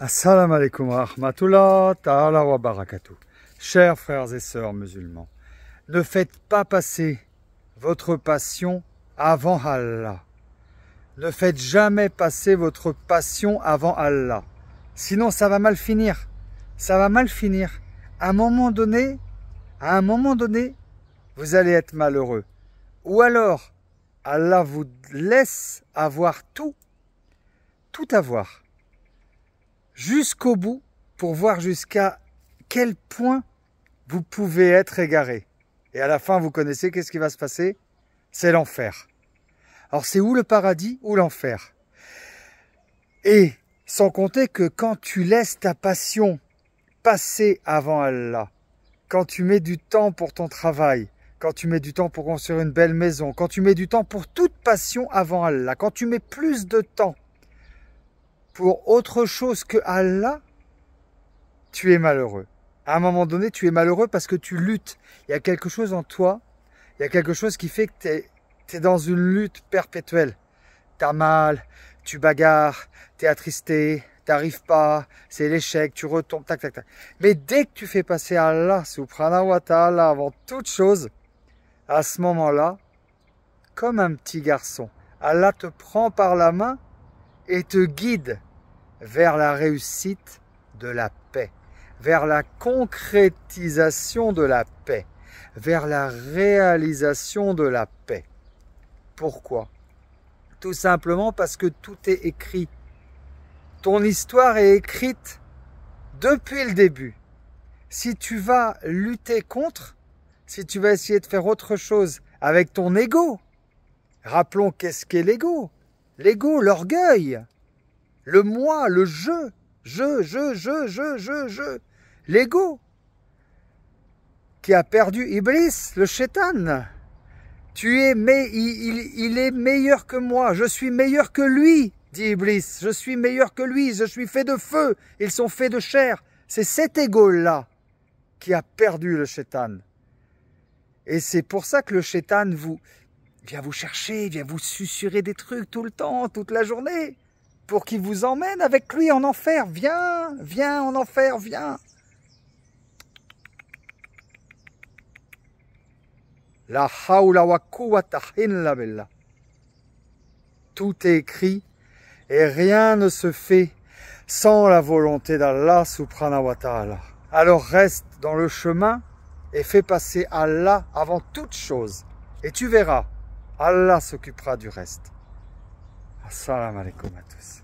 Assalamu alaikum wa rahmatullah ta'ala wa barakatuh. Chers frères et sœurs musulmans, ne faites pas passer votre passion avant Allah. Ne faites jamais passer votre passion avant Allah. Sinon, ça va mal finir. Ça va mal finir. À un moment donné, vous allez être malheureux. Ou alors, Allah vous laisse avoir tout avoir. Jusqu'au bout, pour voir jusqu'à quel point vous pouvez être égaré. Et à la fin, vous connaissez, qu'est-ce qui va se passer? C'est l'enfer. Alors c'est où le paradis ou l'enfer? Et sans compter que quand tu laisses ta passion passer avant Allah, quand tu mets du temps pour ton travail, quand tu mets du temps pour construire une belle maison, quand tu mets du temps pour toute passion avant Allah, quand tu mets plus de temps pour autre chose que Allah, tu es malheureux. À un moment donné, tu es malheureux parce que tu luttes. Il y a quelque chose en toi, il y a quelque chose qui fait que tu es dans une lutte perpétuelle. Tu as mal, tu bagarres, tu es attristé, tu n'arrives pas, c'est l'échec, tu retombes, tac, tac, tac. Mais dès que tu fais passer Allah, subhanahu wa ta'ala, avant toute chose, à ce moment-là, comme un petit garçon, Allah te prend par la main et te guide vers la réussite de la paix, vers la concrétisation de la paix, vers la réalisation de la paix. Pourquoi? Tout simplement parce que tout est écrit. Ton histoire est écrite depuis le début. Si tu vas lutter contre, si tu vas essayer de faire autre chose avec ton ego, rappelons qu'est-ce qu'est l'ego? L'ego, l'orgueil, le moi, le je, l'ego qui a perdu Iblis, le shaitan. Il est meilleur que moi, je suis meilleur que lui, dit Iblis, je suis meilleur que lui, je suis fait de feu, ils sont faits de chair. C'est cet ego-là qui a perdu le shaitan. Et c'est pour ça que le shaitan vient vous chercher, vient vous susurrer des trucs tout le temps, toute la journée, pour qu'il vous emmène avec lui en enfer. Viens, viens en enfer, viens. La hawla wa quwwata illa billah. Tout est écrit et rien ne se fait sans la volonté d'Allah subhanahu wa ta'ala. Alors reste dans le chemin et fais passer Allah avant toute chose. Et tu verras, Allah s'occupera du reste. Assalamu alaikum à tous.